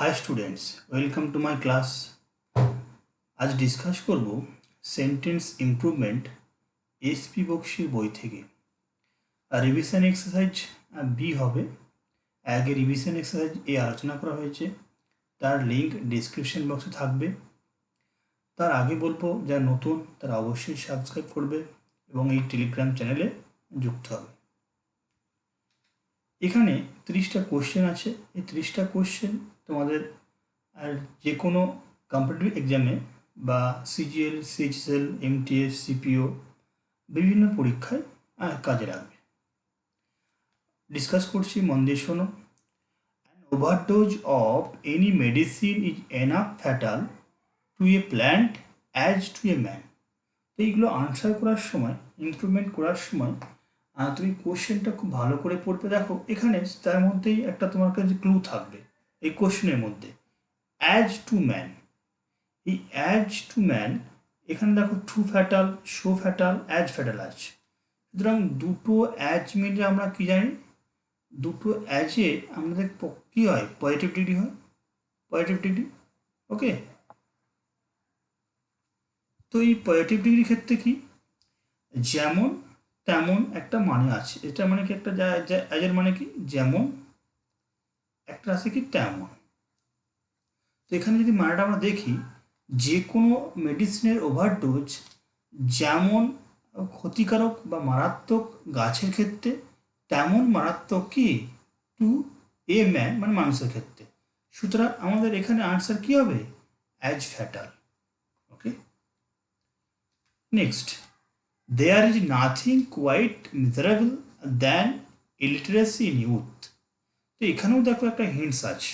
High students, welcome to my class. আজ discuss করব sentence improvement SP বক্সির বই থেকে। আর রিভিশন এক্সারসাইজ বি হবে। আগে রিভিশন এক্সারসাইজ এ আলোচনা করা হয়েছে, তার লিঙ্ক ডিসক্রিপশন বক্সে থাকবে। তার আগে বলবো যারা নতুন তারা অবশ্যই সাবস্ক্রাইব করবে এবং এই টেলিগ্রাম চ্যানেলে যুক্ত হবে। এখানে 30টা কোশ্চেন আছে। এই 30টা কোশ্চেন তোমাদের আর যে কোনো কম্পিটিটিভ এক্সামে বা সিজিএল, সিএইচএসএল, এমটিএস, সিপিও বিভিন্ন পরীক্ষায় কাজে লাগবে। ডিসকাস করছি, মন দিয়ে শোনো। An overdose of any medicine is enough fatal to a plant as to a man. তো এইগুলো আনসার করার সময়, ইমপ্রুভমেন্ট করার সময় তুমি কোশ্চেনটা খুব ভালো করে পড়বে। দেখো এখানে তার মধ্যেই একটা তোমার কাছে ক্লু থাকবে এই কোশ্চেনের মধ্যে, অ্যাজ টু ম্যান। এই অ্যাজ টু ম্যান এখানে দেখো to fatal, so fatal, as fatal আছে। সুতরাং দুটো অ্যাজ মিলে আমরা কি জানি, দুটো অ্যাজে আমাদের কী হয়, পজিটিভ ডিগ্রি হয়, পজিটিভ ডিগ্রি। ওকে, তো এই পজিটিভ ডিগ্রির ক্ষেত্রে কি, যেমন তেমন একটা মানে আছে। এটা মানে কি, একটা অ্যাজের মানে কি যেমন, একটা আছে কি তেমন। তো এখানে যদি মানেটা আমরা দেখি, যে কোনো মেডিসিনের ওভারডোজ যেমন ক্ষতিকারক বা মারাত্মক গাছের ক্ষেত্রে, তেমন মারাত্মক কি টু এ ম্যান মানে মানুষের ক্ষেত্রে। সুতরাং আমাদের এখানে আনসার কি হবে, as fatal. Okay, next, there is nothing quite miserable than illiteracy in youth. তো এখানেও দেখো একটা হিন্টস আছে,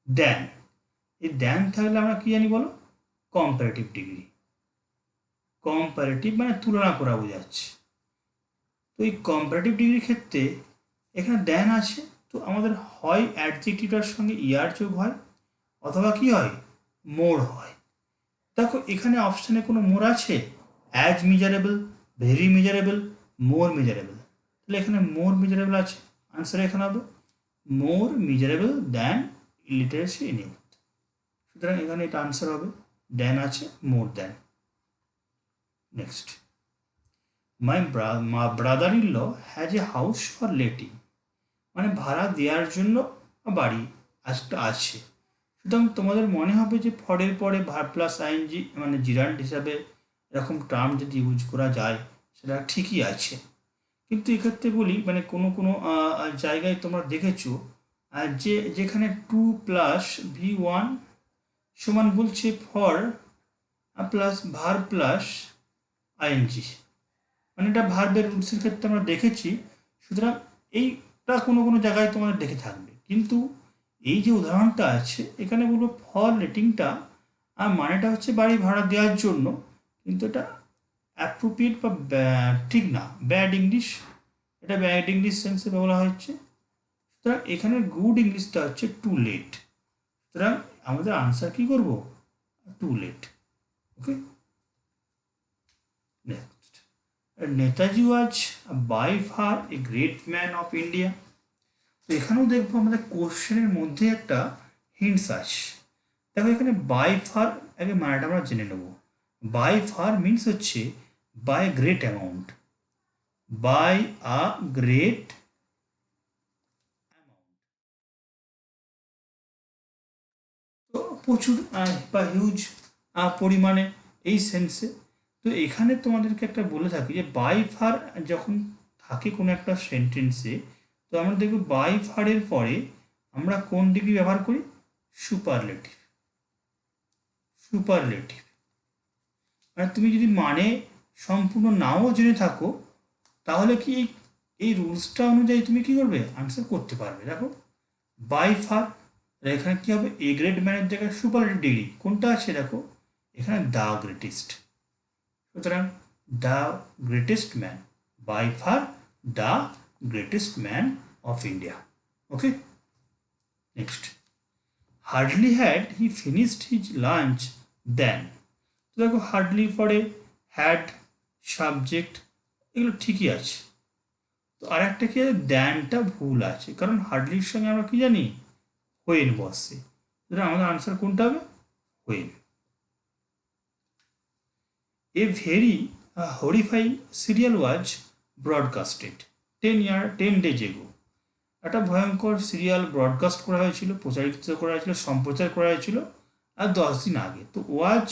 দ্যান। এই দ্যান থাকলে আমরা কি জানি বলো, কম্পারেটিভ ডিগ্রি। কম্পারেটিভ মানে তুলনা করা বোঝাচ্ছে। তো এই কম্পারেটিভ ডিগ্রির ক্ষেত্রে এখানে দ্যান আছে, তো আমাদের হয় অ্যাডজেক্টিভটার সঙ্গে ইয়ার যোগ হয়, অথবা কি হয়, মোর হয়। দেখো এখানে অপশানে কোনো মোর আছে, as measurable, very measurable, more measurable. তাহলে এখানে মোর মেজারেবল আছে, আনসার এখানে হবে more measurable than illiteracy in youth. সুতরাং এখানে এটা আনসার হবে, দ্যান আছে, more than. Next, my brother in law has a house for letting. মানে ভাড়া দেওয়ার জন্য বাড়ি একটা আছে। সুতরাং তোমাদের মনে হবে যে ফরের পরে ভার প্লাস আইএনজি মানে জিরান্ড হিসাবে এরকম টার্ম যদি ইউজ করা যায় সেটা ঠিকই আছে। কিন্তু এক্ষেত্রে বলি, মানে কোনো কোনো জায়গায় তোমরা দেখেছো যে যেখানে টু প্লাস V1 সমান বলছে for plus verb plus ING, মানে এটা ভার্বের রুটসের ক্ষেত্রে আমরা দেখেছি। সুতরাং এইটা কোনো কোনো জায়গায় তোমাদের দেখে থাকবে, কিন্তু এই যে উদাহরণটা আছে এখানে বলবো ফর লেটিংটা আর মানেটা হচ্ছে বাড়ি ভাড়া দেওয়ার জন্য, কিন্তু এটা অ্যাপ্রোপ্রিয়েট বা ঠিক না, ব্যাড ইংলিশ। এটা ব্যাড ইংলিশ সেন্সে বলা হচ্ছে। সুতরাং এখানে গুড ইংলিশটা হচ্ছে টু লেট। সুতরাং আমাদের আনসার কী করবো, too late. Okay, next, Netaji was by far a great man of India. তো এখানেও দেখবো আমাদের কোশ্চেনের মধ্যে একটা হিন্টস আছে। দেখো এখানে বাই ফার আগে মানেটা আমরা জেনে নেব। বাই ফার মিনস হচ্ছে by great amount, by a great amount, তো প্রচুর বা হিউজ পরিমাণে এই সেন্সে। তো এখানে তোমাদেরকে একটা বলে থাকি যে বাই ফার যখন থাকে কোনো একটা সেন্টেন্সে, তো আমরা দেখব বাই ফারের পরে আমরা কোন ডিগ্রি ব্যবহার করি, সুপারলেটিভ। সুপারলেটিভ মানে তুমি যদি মানে সম্পূর্ণ নাও জেনে থাকো তাহলে কি এই রুলসটা অনুযায়ী তুমি কি করবে, আনসার করতে পারবে। দেখো বাই ফার, এখানে কি হবে, এ গ্রেড ম্যানের জায়গায় সুপারলেটিভ ডিগ্রি কোনটা আছে, দেখো এখানে দ্য গ্রেটেস্ট। সুতরাং the greatest man, by far the greatest man of India. Okay, next, hardly had he finished his lunch then. তো দেখো হার্ডলি পরে হ্যাড, সাবজেক্ট, এগুলো ঠিকই আছে। তো আর একটা কি আছে, দ্যানটা ভুল আছে, কারণ হার্ডলির সঙ্গে আমরা কি জানি, হোয়েন বসে। সুতরাং আমাদের আনসার কোনটা হবে? when. A very horrifying serial was broadcasted 10 days ago. একটা ভয়ঙ্কর সিরিয়াল ব্রডকাস্ট করা হয়েছিল, প্রচারিত করা হয়েছিল, সম্প্রচার করা হয়েছিল আর 10 দিন আগে। তো ওয়াচ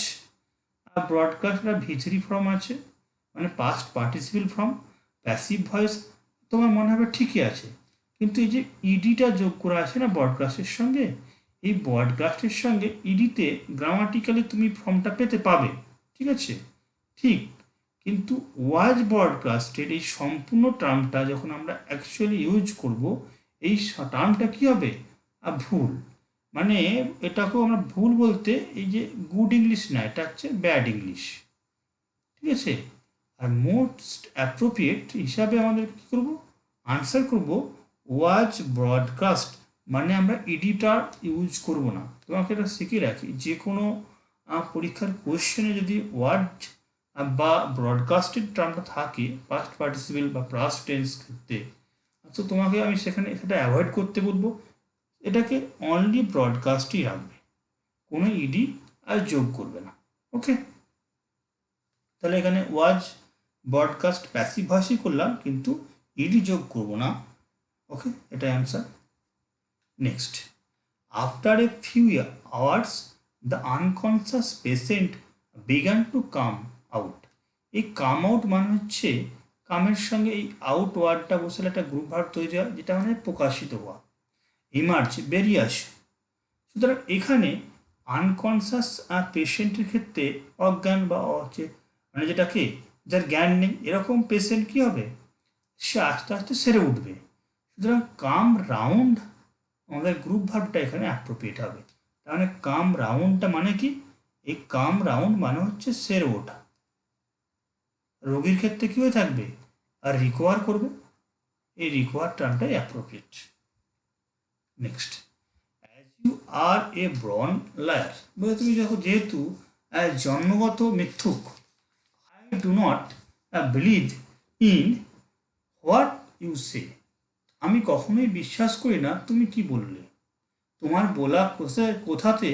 ব্রডকাস্ট V3 ফর্ম আছে, মানে past participle form, passive voice. তোমার মনে হবে ঠিকই আছে, কিন্তু এই যে ইডিটা যোগ করা আছে না ব্রডকাস্টের সঙ্গে, এই ব্রডকাস্টের সঙ্গে ইডিতে গ্রামাটিক্যালি তুমি ফর্মটা পেতে পাবে, ঠিক আছে, ঠিক। কিন্তু ওয়াজ ব্রডকাস্টের এই সম্পূর্ণ টার্মটা যখন আমরা অ্যাকচুয়ালি ইউজ করব, এই টার্মটা কী হবে? ভুল। মানে এটাকেও আমরা ভুল বলতে, এই যে গুড ইংলিশ না, এটা হচ্ছে ব্যাড ইংলিশ, ঠিক আছে। আর মোস্ট অ্যাপ্রোপ্রিয়েট হিসাবে আমাদের কী করব? আনসার করব ওয়াজ ব্রডকাস্ট, মানে আমরা ইডিটার ইউজ করব না। তোমাকে এটা শিখে রাখি, যে কোনো পরীক্ষার কোয়েশ্চেনে যদি ওয়ার্ড বা ব্রডকাস্টের টার্মটা থাকে পাস্ট পার্টিসিপেল বা পাস্ট টেন্স ক্ষেত্রে, তো তোমাকে আমি সেখানে সেটা অ্যাভয়েড করতে বলবো, এটাকে অনলি ব্রডকাস্টই রাখবে, কোনো ইডি আর যোগ করবে না। ওকে, তাহলে এখানে ওয়াজ ব্রডকাস্ট প্যাসিভ ভয়েসই করলাম, কিন্তু ইডি যোগ করব না। ওকে, এটাই answer. Next, after a few hours the unconscious patient began to come out. এই কাম আউট মানে হচ্ছে কামের সঙ্গে এই আউট ওয়ার্ডটা বসলে একটা গ্রুপ ভার্ব তৈরি হয়, যেটা মানে প্রকাশিত হওয়া, ইমার্জ, বেরিয়ে আসে। সুতরাং এখানে আনকনসিয়াস পেশেন্টের ক্ষেত্রে অজ্ঞান বা হচ্ছে মানে যেটাকে যার জ্ঞান নেই, এরকম পেশেন্ট কী হবে? সে আস্তে আস্তে সেরে উঠবে। সুতরাং কাম রাউন্ড আমাদের গ্রুপ ভার্বটা এখানে অ্যাপ্রোপ্রিয়েট হবে। তার মানে কাম রাউন্ডটা মানে কি? এই কাম রাউন্ড মানে হচ্ছে সেরে ওঠা। রোগীর ক্ষেত্রে কী হয়ে থাকবে? আর রিকভার করবে, এই রিকভার টার্মটাই appropriate. Next, as you are a born liar, বলে তুমি দেখো যেহেতু জন্মগত মিথ্যুক, I do not believe in what you say, আমি কখনোই বিশ্বাস করি না তুমি কি বললে, তোমার বলা কথাতে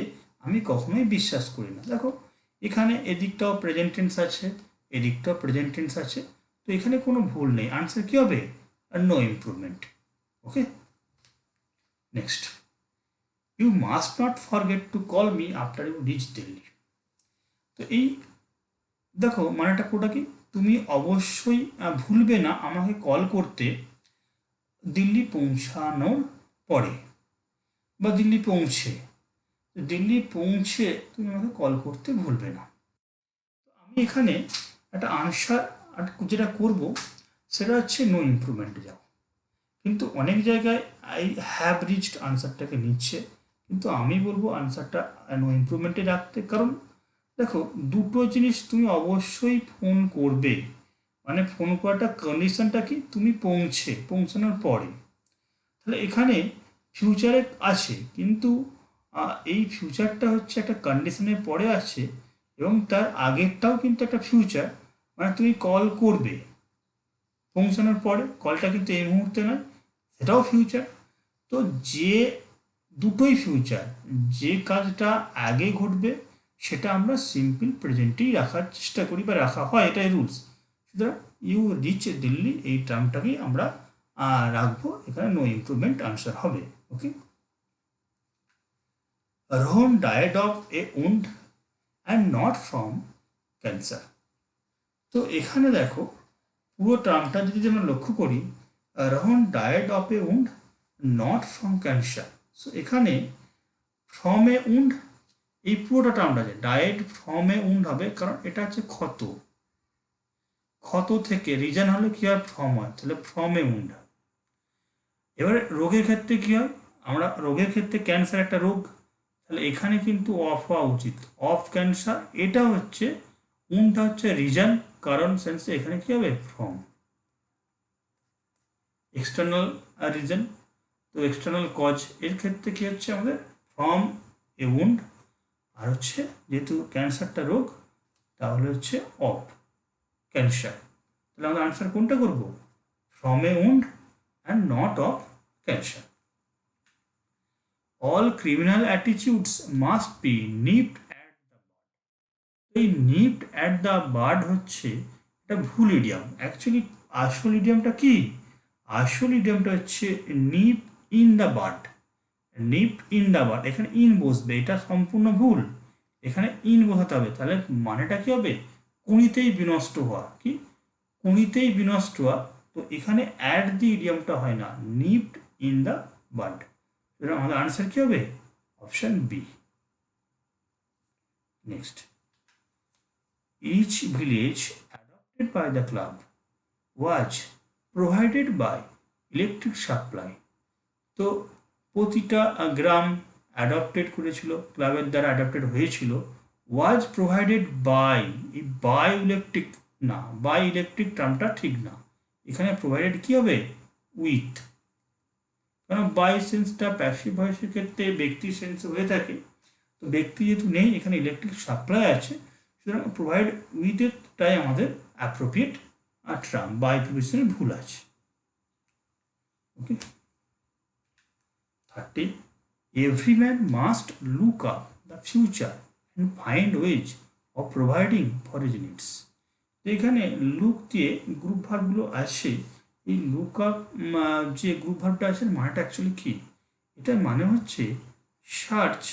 আমি কখনোই বিশ্বাস করি না। দেখো এখানে এদিকটাও প্রেজেন্ট টেন্স আছে, এদিকটাও প্রেজেন্ট টেন্স আছে, তো এখানে কোনো ভুল নেই। আনসার কী হবে? আর no improvement. Okay, next, you must not forget to call me after you reach Delhi. তো এই দেখো মানেটা কোটা কি? তুমি অবশ্যই ভুলবে না আমাকে কল করতে দিল্লি পৌঁছানোর পরে, বা দিল্লি পৌঁছে, দিল্লি পৌঁছে তুমি আমাকে কল করতে ভুলবে না। আমি এখানে একটা আনসার যেটা করব সেটা হচ্ছে নো ইমপ্রুভমেন্টে যাও, কিন্তু অনেক জায়গায় আই হ্যাভ রিচড আনসারটাকে নিচ্ছে, কিন্তু আমি বলবো আনসারটা নো ইমপ্রুভমেন্টে রাখতে। কারণ দেখো দুটো জিনিস তুমি অবশ্যই ফোন করবে, মানে ফোন করাটা কন্ডিশনটা কি? তুমি পৌঁছানোর পরে। তাহলে এখানে ফিউচারে আছে, কিন্তু এই ফিউচারটা হচ্ছে একটা কন্ডিশনের পরে আছে, এবং তার আগেরটাও কিন্তু একটা ফিউচার, মানে তুমি কল করবে পৌঁছানোর পরে, কলটা কিন্তু এই মুহূর্তে নয়, সেটাও ফিউচার। তো যে দুটোই ফিউচার, যে কাজটা আগে ঘটবে সেটা আমরা সিম্পল প্রেজেন্টেই রাখার চেষ্টা করি বা রাখা হয়, এটাই রুলস। সুতরাং ইউ রিচ দিল্লি এই টার্মটাকেই আমরা রাখবো, এখানে নো ইমপ্রুভমেন্ট আনসার হবে। Okay, Rohan died of a wound and not from cancer. তো এখানে দেখো পুরো টার্মটা যদি আমরা লক্ষ্য করি, Rohan died of a wound not from cancer. So এখানে ফ্রম এ উন্ড, এই পুরোটা টার্মটা আছে, ডায়েড ফ্রম এ উন্ড হবে, কারণ এটা হচ্ছে ক্ষত, ক্ষত থেকে, রিজন হলে কী হয়? ফ্রম হয়, তাহলে ফ্রম এ উন্ড। এবারে রোগের ক্ষেত্রে কী হয়? আমরা রোগের ক্ষেত্রে ক্যান্সার একটা রোগ, তাহলে এখানে কিন্তু অফ হওয়া উচিত, অফ ক্যান্সার। এটা হচ্ছে উন্ডটা হচ্ছে রিজন, কারণ সেন্সে এখানে কী হবে? ফ্রম। এক্সটার্নাল রিজন, তো এক্সটার্নাল কজ, এর ক্ষেত্রে কী হচ্ছে আমাদের? From a wound. আর হচ্ছে যেহেতু ক্যান্সারটা রোগ, তাহলে হচ্ছে অফ ক্যান্সার। তাহলে আমরা আনসার কোনটা করব? From a wound and not of cancer. All criminal attitudes must be নিপড at the, এই নিপড অ্যাট দ্য বার্ড হচ্ছে এটা ভুল ইডিয়াম। অ্যাকচুয়ালি আসল ইডিয়ামটা কি? আসল ইডিয়ামটা হচ্ছে Nip in the bird. Nip in the bird, এখানে ইন বসবে, এটা সম্পূর্ণ ভুল। এখানে ইন বসাতে হবে, তাহলে মানেটা কি হবে? কুঁড়িতেই বিনষ্ট হওয়া। কি? কুঁড়িতেই বিনষ্ট হওয়া। তো এখানে অ্যাট দি ইডিয়ামটা হয় না, নিপড ইন দ্য বার্ড। আমাদের আনসার কি হবে? Option B. Next, each village adopted by the club was provided by electric supply. তো প্রতিটা গ্রাম অ্যাডপ্টেড করেছিল, ক্লাবের দ্বারা অ্যাডপ্টেড হয়েছিল। ওয়াজ প্রোভাইডেড বাই, এই বাই ইলেকট্রিক না, বাই ইলেকট্রিক টার্মটা ঠিক না, এখানে প্রোভাইডেড কি হবে? উইথ। কারণ বাই সেন্সটা প্যাসিভ ভয়েসের ক্ষেত্রে ব্যক্তি সেন্স হয়ে থাকে, তো ব্যক্তি যেহেতু নেই, এখানে ইলেকট্রিক সাপ্লাই আছে, সুতরাং প্রোভাইড উইথটাই আমাদের অ্যাপ্রোপ্রিয়েট টার্ম। বাই প্রিপোজিশনে ভুল আছে। ওকে। 30. Every man must look up the future and find ways of providing for his needs. তো এখানে লুক দিয়ে গ্রুপ ভার্বগুলো আসে। এই লুক আপ যে গ্রুপ ভার্বটা আছে মানেটা অ্যাকচুয়ালি কি? এটার মানে হচ্ছে সার্চ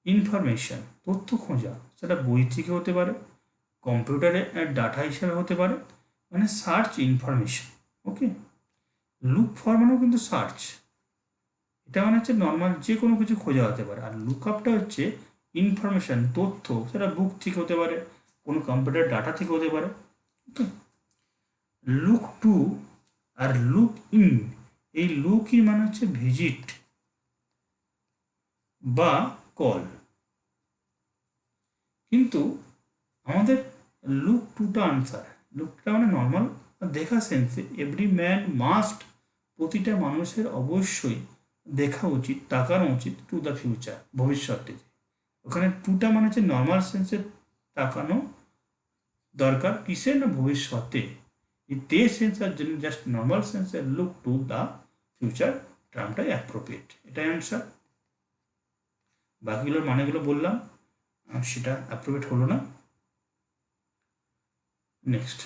ইনফরমেশন, তথ্য খোঁজা। সেটা বই থেকে হতে পারে, কম্পিউটারে ডাটা হিসাবে হতে পারে, মানে search information. Okay. Look for মানেও কিন্তু সার্চ, এটা মানে হচ্ছে নর্মাল যে কোনো কিছু খোঁজা হতে পারে। আর লুক আপটা হচ্ছে ইনফরমেশন, তথ্য, সেটা বুক থেকে হতে পারে, কোনো কম্পিউটার ডাটা থেকে হতে পারে। ওকে। লুক টু আর লুক ইন, এই লুক ইন মানে হচ্ছে ভিজিট বা কল। কিন্তু আমাদের লুক টুটা আনসার, লুকটা মানে নর্মাল দেখা সেন্সে এভরি ম্যান মাস্ট, প্রতিটা মানুষের অবশ্যই দেখা উচিত, তাকানো উচিত টু দ্য ফিউচার, ভবিষ্যতে। ওখানে টুটা মানে হচ্ছে নর্মাল সেন্সে তাকানো দরকার, কিসের? না ভবিষ্যতে। এই তে সেন্সের জন্য জাস্ট নর্মাল সেন্সে লুক টু দ্য ফিউচার টার্মটাই অ্যাপ্রোপ্রিয়েট, এটাই অ্যান্সার। বাকিগুলোর মানেগুলো বললাম, সেটা অ্যাপ্রোপ্রিয়েট হলো না। Next,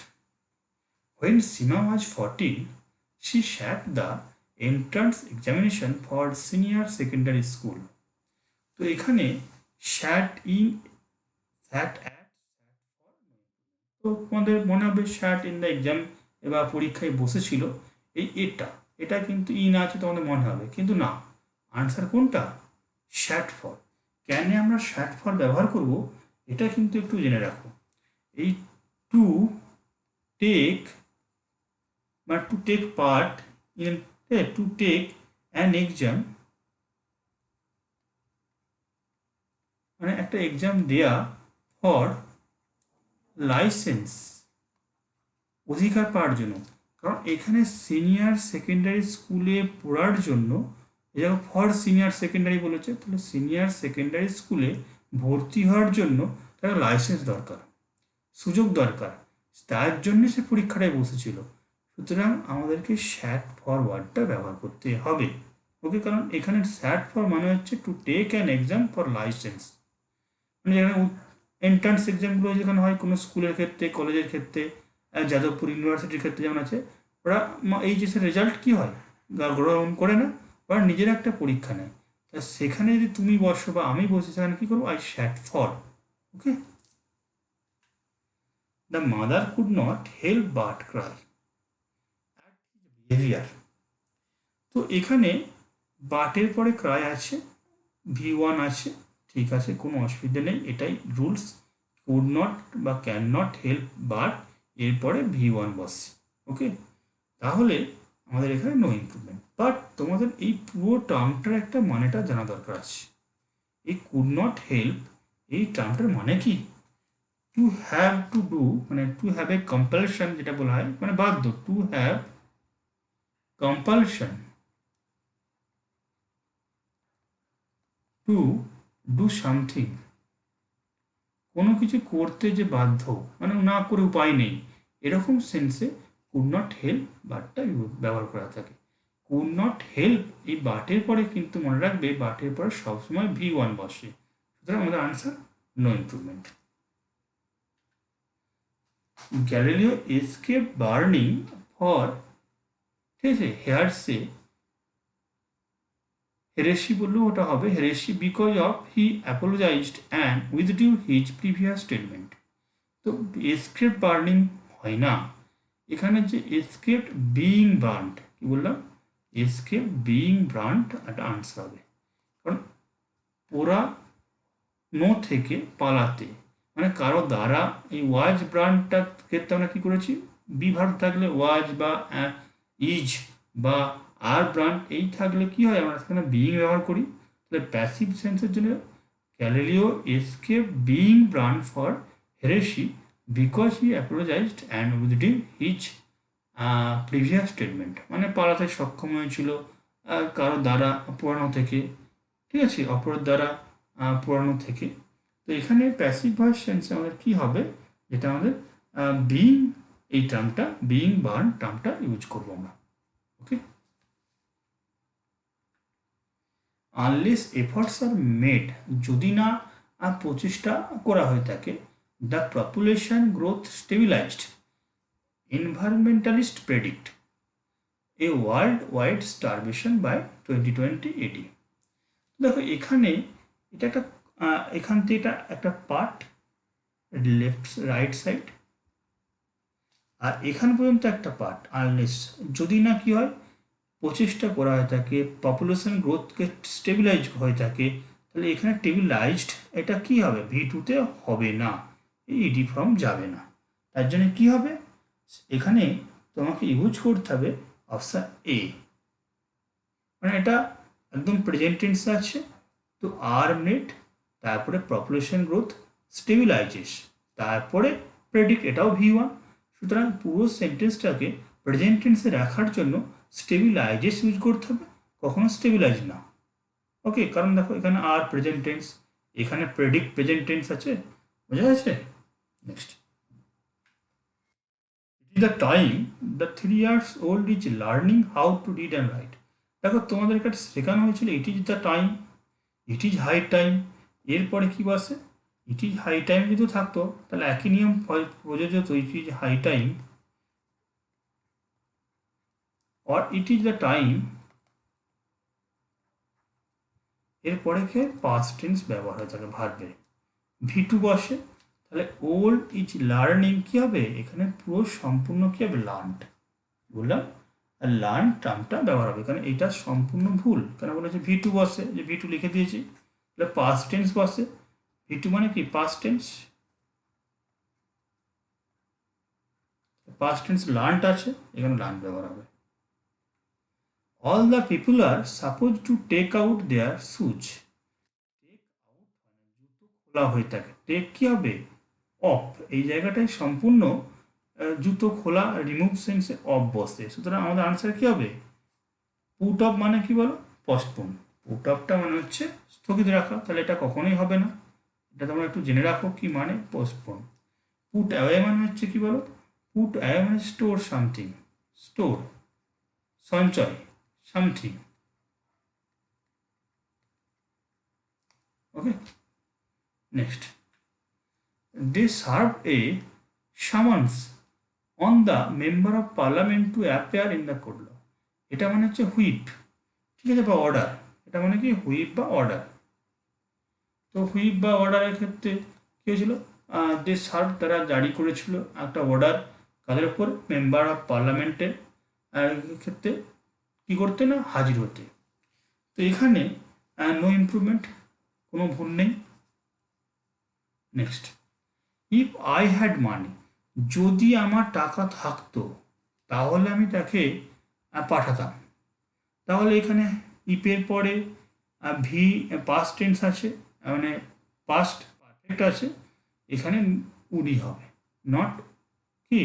when Sima was 14, she sat the entrance examination for senior secondary school. তো এখানে স্যাট ইন, স্যাট অ্যাট, তো তোমাদের মনে হবে স্যাট ইন দ্য এক্সাম, এবার পরীক্ষায় বসেছিল, এই এটা কিন্তু ইন আছে তোমাদের মনে হবে, কিন্তু না, আনসার কোনটা? স্যাট ফর। কেন আমরা স্যাট ফর ব্যবহার করব এটা কিন্তু একটু জেনে রাখো। এই টু টেক বা to take part in, to take an exam, মানে একটা এক্সাম দেয়া ফর লাইসেন্স, অধিকার পাওয়ার জন্য। কারণ এখানে সিনিয়র সেকেন্ডারি স্কুলে পড়ার জন্য, এই যেমন ফর সিনিয়র সেকেন্ডারি বলেছে, তাহলে সিনিয়র সেকেন্ডারি স্কুলে ভর্তি হওয়ার জন্য তার লাইসেন্স দরকার, সুযোগ দরকার, তার জন্য সে পরীক্ষাটায় বসেছিল। সুতরাং আমাদেরকে স্যাট ফর ওয়ার্ডটা ব্যবহার করতে হবে। ওকে। কারণ এখানে স্যাট ফর মানে হচ্ছে to take an exam for licence, মানে যেখানে এন্ট্রান্স এক্সামগুলো যেখানে হয় কোনো স্কুলের ক্ষেত্রে, কলেজের ক্ষেত্রে, যাদবপুর ইউনিভার্সিটির ক্ষেত্রে যেমন আছে, ওরা এইচএসের রেজাল্ট কী হয় গ্রহণ করে না, ওরা নিজের একটা পরীক্ষা নেয়। তা সেখানে যদি তুমি বসো বা আমি বসি, সেখানে কী করবো? I sat for. Okay. The mother could not help but cry at his behaviour. তো এখানে বাটের পরে ক্রাই আছে, V1 আছে, ঠিক আছে, কোনো অসুবিধা নেই, এটাই রুলস। কুড নট বা ক্যান নট হেল্প বাট এরপরে V1 বসে। ওকে। তাহলে আমাদের এখানে নো ইমপ্রুভমেন্ট। বাট তোমাদের এই পুরো টার্মটার একটা মানেটা জানা দরকার আছে। এই কুড নট হেল্প, এই টার্মটার মানে কি? টু হ্যাভ টু ডু, মানে টু হ্যাভ এ কম্পালশন যেটা বলা হয়, মানে বাধ্য, to have compulsion to do something, কোনো কিছু করতে যে বাধ্য, মানে না করে উপায় নেই, এরকম সেন্সে কুড নট হেল্প বাটটা ব্যবহার করা থাকে। কুড নট হেল্প, এই বাটের পরে কিন্তু মনে রাখবে বাটের পরে সবসময় V1 বসে, সুতরাং আমাদের answer no improvement. Galileo escape burning for, ঠিক আছে, হেয়ারসে, হেরেসি বললেও ওটা হবে heresy, because of he apologised and withdrew his previous statement. তো এসকেপ বার্নিং হয় না, এখানে যে এসকেপ বিইং বার্নড, কি বললাম, এসকেপ বিইং বার্নড একটা আনসার হবে, কারণ পোড়ানো থেকে পালাতে, মানে কারো দ্বারা, এই ওয়াজ ব্রান্ডটার ক্ষেত্রে আমরা কী করেছি, বি ভার্ব থাকলে ওয়াজ বা ইজ বা আর ব্রান্ড এই থাকলে কি হয়, আমরা সেখানে বিইং ব্যবহার করি। তাহলে প্যাসিভ সেন্সের জন্য Galileo escape being burned for heresy because he apologised and withdrew his previous statement, মানে পালাতে সক্ষম হয়েছিল কারো দ্বারা পোড়ানো থেকে, ঠিক আছে, অপরের দ্বারা পোড়ানো থেকে। তো এখানে প্যাসিভ ভয়েস সেন্সে আমাদের কী হবে, যেটা আমাদের বিইং, এই টার্মটা বিইং বার্ন টার্মটা ইউজ করবো আমরা। Okay, unless efforts are made, যদি না প্রচেষ্টা করা হয়ে থাকে, the population growth stabilised, environmentalist predict a worldwide starvation by 2020 AD। দেখো এখানে এটা একটা এখান থেকে এটা একটা পার্ট, লেফট রাইট সাইড, আর এখান পর্যন্ত একটা পার্ট আনলেস, যদি না কি হয়, প্রচেষ্টা করা হয়ে থাকে, পপুলেশন গ্রোথকে স্টেবিলাইজ হয়ে থাকে, তাহলে এখানে স্টেবিলাইজড এটা কি হবে, V2-তে হবে না, এই ইডি ফর্ম যাবে না। তার জন্য কি হবে, এখানে তোমাকে ইউজ করতে হবে অপশান এ, মানে এটা একদম প্রেজেন্ট টেন্স আছে, তো আর নেট, তারপরে পপুলেশন গ্রোথ স্টেবিলাইজেস, তারপরে প্রেডিক্ট, এটাও V1, সুতরাং পুরো সেন্টেন্সটাকে প্রেজেন্ট টেন্সে রাখার জন্য স্টেবিলাইজেস ইউজ করতে হবে, কখনো স্টেবিলাইজ না। ওকে, কারণ দেখো এখানে আর প্রেজেন্ট টেন্স, এখানে প্রেডিক্ট প্রেজেন্ট টেন্স আছে, বোঝা যাচ্ছে। Next, it is the time the 3 years old is learning how to read and write. দেখো তোমাদের কাছে শেখানো হয়েছিল it is the time, it is high time, এরপরে কি বসে, ইট ইজ হাই টাইম যদি থাকতো তাহলে একই নিয়ম প্রযোজ্য হতো, it is high time or it is the time, এরপরে কে পাস্ট টেন্স ব্যবহার হয়ে থাকে ভার্বে, V2 বসে, তাহলে ওল্ড ইজ লার্নিং কি হবে, এখানে পুরো সম্পূর্ণ কি হবে, লার্নড, বললাম লার্ন টার্মটা ব্যবহার হবে, কারণ এটা সম্পূর্ণ ভুল, কেন বলেছে V2 বসে, যে V2 লিখে দিয়েছি, তাহলে পাস্ট টেন্স বসে, V2 মানে কি past tense, past tense learned আছে, এখানে লার্ন ব্যবহার হবে। All the people are suppose to take out their shoes, take out মানে জুতো খোলা হয়ে থাকে, টেক কি হবে, অফ, এই জায়গাটায় সম্পূর্ণ জুতো খোলা, রিমুভ সেন্সে অফ বসে, সুতরাং আমাদের আনসার কি হবে, পুট অফ মানে কি বলো, পস্টপোন, পুট অফটা মানে হচ্ছে স্থগিত রাখা, তাহলে এটা কখনোই হবে না, এটা তোমরা একটু জেনে রাখো কি মানে পোস্টপোন। পুট অ্যাওয়ে মানে হচ্ছে কি বলো, পুট অ্যাওয়ে মানে স্টোর সামথিং, স্টোর সঞ্চয় something. Okay, next, they serve a summons on the member of parliament to appear in the court law, এটা মানে হচ্ছে হুইপ, ঠিক আছে, বা অর্ডার, এটা মানে কি হুইপ বা অর্ডার। তো হুইপ বা অর্ডারের ক্ষেত্রে কী হয়েছিল, দে সার্ভ, তারা জারি করেছিল একটা অর্ডার, কাদের উপর, মেম্বার অফ পার্লামেন্টের ক্ষেত্রে কী করতে না, হাজির হতে। তো এখানে নো ইমপ্রুভমেন্ট, কোনো ভুল নেই। Next, if I had money, যদি আমার টাকা থাকতো তাহলে আমি তাকে পাঠাতাম, তাহলে এখানে ইফের পরে ভি পাস্ট টেন্স আছে, মানে পাস্ট পারফেক্ট আছে, এখানে উডই হবে, নট কি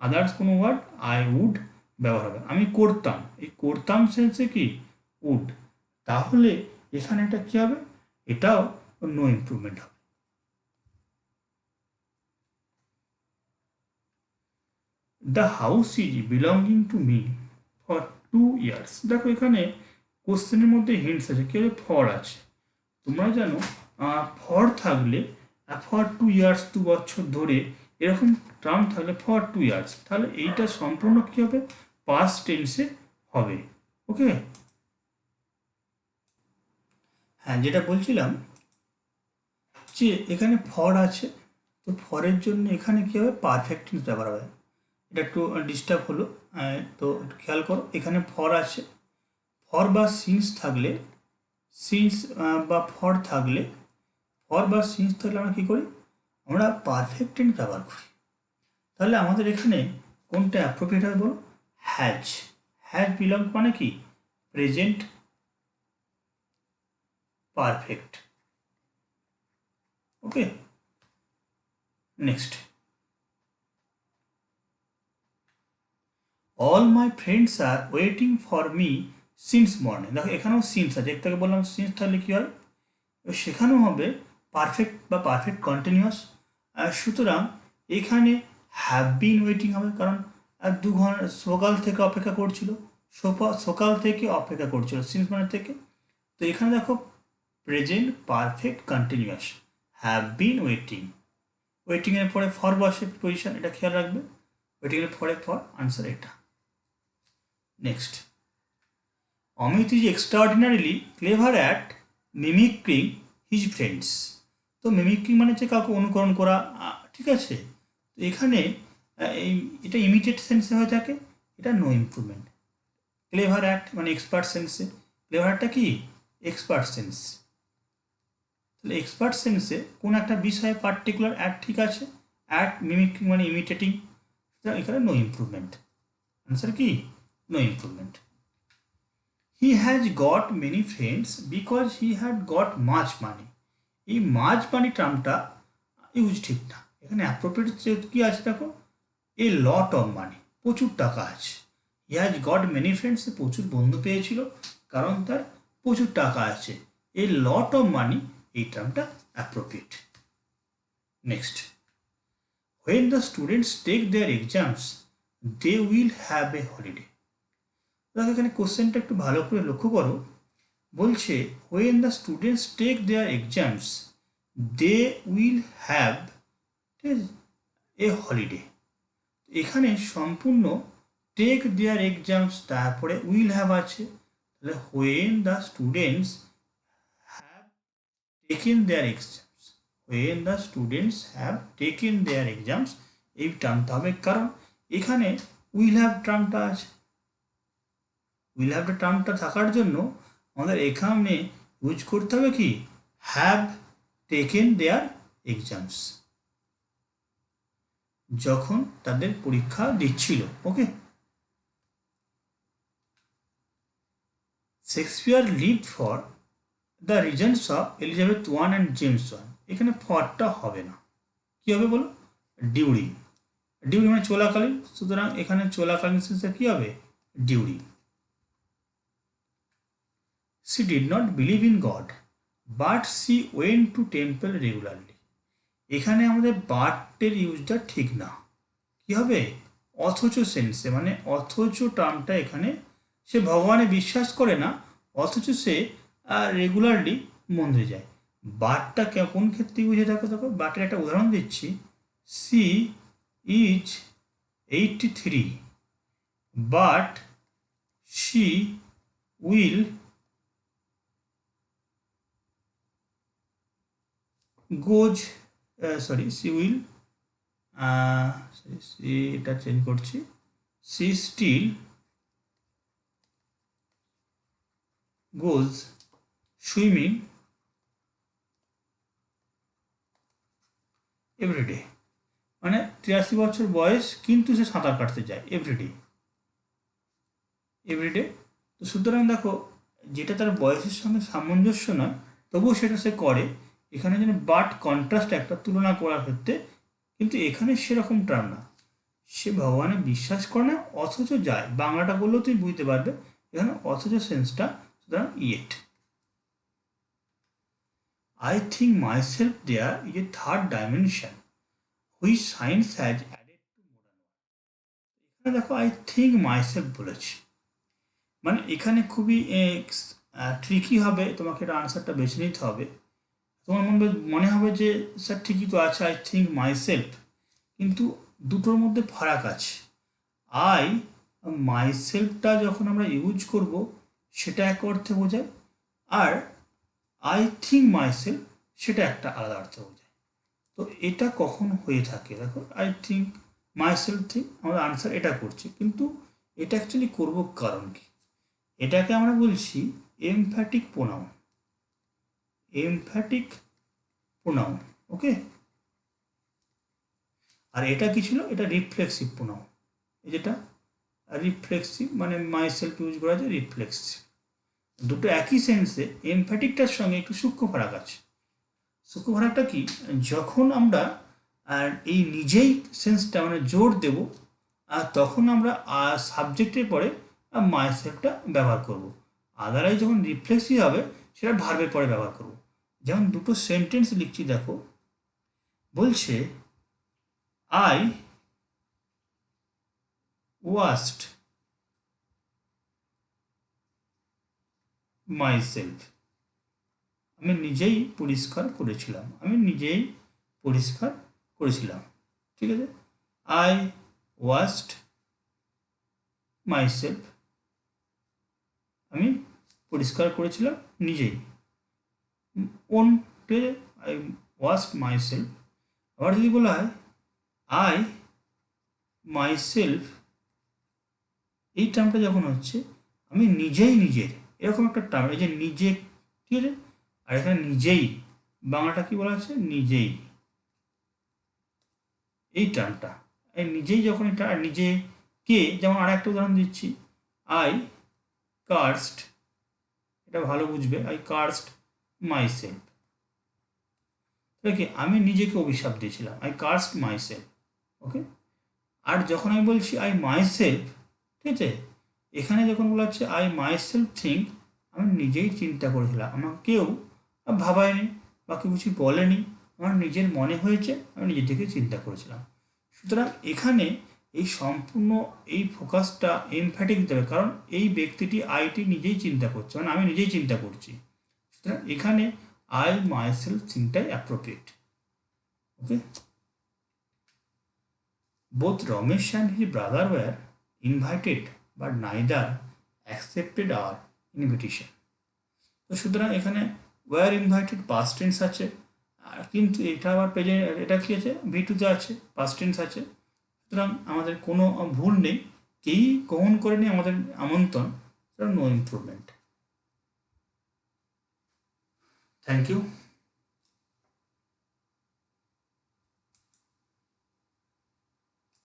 আদার্স কোনো ওয়ার্ড, আই উড ব্যবহার হবে, আমি করতাম, এই করতাম সেন্সে কি উড, তাহলে এখানে এটা কী হবে, এটাও নো ইমপ্রুভমেন্ট হবে। The house is belonging to me for 2 years। দেখো এখানে কোশ্চেনের মধ্যে হিন্টস আছে, কি ফর আছে। তোমরা জানো ফর থাকলে ফর 2 years 2 বছর ধরে এরকম টার্ম থাকলে ফর 2 years, তাহলে এইটা সম্পূর্ণ কী হবে, পাস্ট টেন্সে হবে। ওকে, হ্যাঁ যেটা বলছিলাম যে এখানে ফর আছে, তো ফরের জন্য এখানে কী হবে, পারফেক্ট টেন্স ব্যবহার হবে। এটা একটু ডিস্টার্ব হলো, তো একটু খেয়াল করো, এখানে ফর আছে, ফর বা সিন্স থাকলে, সিন্স বা ফর থাকলে, ফর বা সিন্স থাকলে আমরা কী করি, আমরা পারফেক্ট টেন্স ব্যবহার করি। তাহলে আমাদের এখানে কোনটা অ্যাপ্রোপ্রিয়েট হবে বলো, হ্যাজ। হ্যাজ বিলং মানে কি, present perfect. Okay, next, all my friends R waiting for me since morning. দেখো এখানেও সিন্স আছে, একটাকে বললাম সিন্স, তাহলে কী হয়, সেখানেও হবে পারফেক্ট বা পারফেক্ট কন্টিনিউয়াস। সুতরাং এখানে হ্যাভ বিন ওয়েটিং হবে, কারণ 2 ঘন্টা সকাল থেকে অপেক্ষা করছিল, সকাল থেকে অপেক্ষা করছিল সিন্স মানে থেকে। তো এখানে দেখো present perfect continuous, have been waiting. ওয়েটিংয়ের পরে ফর বসে পজিশন, এটা খেয়াল রাখবে, ওয়েটিংয়ের পরে ফর, আনসার এটা। Next, Amit is extraordinarily clever at mimicking his friends. তো মিমিক্রিং মানে হচ্ছে কাউকে অনুকরণ করা, ঠিক আছে। তো এখানে এটা ইমিডিয়েট সেন্সে হয়ে থাকে, এটা নো ইমপ্রুভমেন্ট। ক্লেভার অ্যাক্ট মানে এক্সপার্ট সেন্সে, ক্লেভারটা কি এক্সপার্ট সেন্স। তাহলে এক্সপার্ট সেন্সে কোন একটা বিষয়ে পার্টিকুলার অ্যাক্ট ঠিক আছে, অ্যাক্ট মিমিক্রিং মানে ইমিটেটিং, এখানে নো ইমপ্রুভমেন্ট। আনসার কি, no improvement. He has got many friends because he had got much money. এই মাচ মানি টার্মটা ইউজ ঠিক না, এখানে অ্যাপ্রোপ্রিয়েট কি আছে দেখো, এ লট অফ মানি, প্রচুর টাকা আছে। হি হ্যাজ গট মেনি ফ্রেন্ডস, প্রচুর বন্ধু পেয়েছিল কারণ তার প্রচুর টাকা আছে। এ লট অফ মানি, এই টার্মটা appropriate. Next, when the students take their exams they will have a holiday. দেখো এখানে কোশ্চেনটা একটু ভালো করে লক্ষ্য করো, বলছে when the students take their exams they will have a holiday. এখানে সম্পূর্ণ টেক দেয়ার এক্সামস, তারপরে উইল হ্যাভ আছে, তাহলে when the students have taken their exams, when the students have taken their exams, এই টার্মটা হবে, কারণ এখানে উইল হ্যাভ টার্মটা আছে। উইল হ্যাভ টার্মটা থাকার জন্য আমাদের এখানে ইউজ করতে হবে কি, হ্যাভ টেকেন দেয়ার এক্সামস, যখন তাদের পরীক্ষা দিচ্ছিল। Okay, Shakespeare lived for the regents of Elizabeth one and James one. এখানে ফরটা হবে না, কি হবে বলো, ডিউরিং। ডিউরিং মানে চলাকালীন, সুতরাং এখানে চলাকালীন সেন্সে কি হবে, during. She did not believe in God, but she went to temple regularly. এখানে আমাদের বাটের ইউজটা ঠিক না, কি হবে, অথচ সেন্সে, মানে অথচ টার্মটা এখানে, সে ভগবানে বিশ্বাস করে না অথচ সে রেগুলারলি মন্দিরে যায়। বাটটা কোন ক্ষেত্রে ইউজ হয়ে থাকে দেখো, বাটের একটা উদাহরণ দিচ্ছি, she is 83 but she will goes, sorry she will, এটা চেঞ্জ করছি, she still goes swimming everyday. মানে 83 বছর বয়স কিন্তু সে সাঁতার কাটতে যায় এভরিডে, এভরিডে। তো সুতরাং দেখো যেটা তার বয়সের সঙ্গে সামঞ্জস্য নয় তবুও সেটা সে করে, এখানে যেন বাট কন্ট্রাস্ট একটা তুলনা করার ক্ষেত্রে, কিন্তু এখানে সেরকম টার্ম না, সে ভগবানে বিশ্বাস করে না অথচ যায়, বাংলাটা বললেও তুমি বুঝতে পারবে, এখানে অথচ সেন্সটা, সুতরাং yet. I think myself there is a third dimension which science has added to modern world. এখানে দেখো আই থিঙ্ক মাইসেলফ বলেছি, মানে এখানে খুবই ট্রিকি হবে, তোমাকে এটা আনসারটা বেছে নিতে হবে। তোমার মনে হবে যে স্যার ঠিকই তো আছে, আই থিঙ্ক মাই সেলফ, কিন্তু দুটোর মধ্যে ফারাক আছে। আই মাই সেলফটা যখন আমরা ইউজ করব সেটা এক অর্থে বোঝায়, আর আই থিঙ্ক মাই সেলফ সেটা একটা আলাদা অর্থে বোঝায়। তো এটা কখন হয়ে থাকে দেখো, I think my self think, আমরা আনসার এটা করছি, কিন্তু এটা অ্যাকচুয়ালি করবো কারণ কি? এটাকে আমরা বলছি এমফ্যাটিক প্রোনাউন, এমফ্যাটিক প্রোনাউন। ওকে, আর এটা কি ছিল? এটা রিফ্লেক্সিভ প্রোনাউন। এই যেটা রিফ্লেক্সিভ মানে মাই সেলফ ইউজ করা যায় রিফ্লেক্সিভ। দুটো একই সেন্সে, এমফ্যাটিকটার সঙ্গে একটু সূক্ষ্ম ফারাক আছে। সূক্ষ্ম ফারাকটা কি? যখন আমরা এই নিজেই সেন্সটা মানে জোর দেব, আর তখন আমরা সাবজেক্টের পরে মাই সেলফটা ব্যবহার করব। আদারওয়াইজ যখন রিফ্লেক্সিভ হবে সেটা ভার্বের পরে ব্যবহার করব। যেমন দুটো সেন্টেন্স লিখছি দেখো, বলছে আই ওয়াশড মাই সেলফ, আমি নিজেই পরিষ্কার করেছিলাম, আমি নিজেই পরিষ্কার করেছিলাম। ঠিক আছে, আই ওয়াশড মাই সেলফ, আমি পরিষ্কার করেছিলাম নিজেই। ওন, ঠিক আছে, আই ওয়াশড মাই সেলফ। আবার যদি বলা হয় আই মাই সেলফ, এই টার্মটা যখন হচ্ছে আমি নিজেই নিজের, এরকম একটা টার্ম, এই যে নিজে, ঠিক আছে, আর এখানে নিজেই, বাংলাটা কি বলা আছে? নিজেই। এই টার্মটা এই নিজেই যখন এটা, আর নিজে কে, যেমন আর একটা উদাহরণ দিচ্ছি, আই কার্সড, এটা ভালো বুঝবে, আই কার্সড মাই সেলফ, কি আমি নিজেকে অভিশাপ দিয়েছিলাম, আই কার্সড মাই সেলফ। ওকে, আর যখন আমি বলছি আই মাই সেলফ, ঠিক আছে, এখানে যখন বলা হচ্ছে আই মাই সেলফ থিঙ্ক, আমি নিজেই চিন্তা করেছিলাম, আমাকে কেউ ভাবায়নি বা কেউ কিছু বলেনি, আমার নিজের মনে হয়েছে, আমি নিজে থেকে চিন্তা করেছিলাম। সুতরাং এখানে এই সম্পূর্ণ এই ফোকাসটা এমফ্যাটিক দিতে হবে, কারণ এই ব্যক্তিটি আইটি নিজেই চিন্তা করছে, মানে আমি নিজেই চিন্তা করছি। সুতরাং এখানে আই মাই সেলফ থিঙ্কটাই অ্যাপ্রোপ্রিয়েট। Okay, both Ramesh and his brother were invited, but neither accepted our invitation. তো সুতরাং এখানে ওয়ার ইনভাইটেড পাস্ট টেন্স আছে, আর কিন্তু এটা আবার প্রেজেন্ট, এটা কি আছে? ভিটুতে আছে, পাস্ট টেন্স আছে। সুতরাং আমাদের কোনো ভুল নেই, কেই গ্রহণ করেনি আমাদের আমন্ত্রণ, নো ইমপ্রুভমেন্ট। Thank you.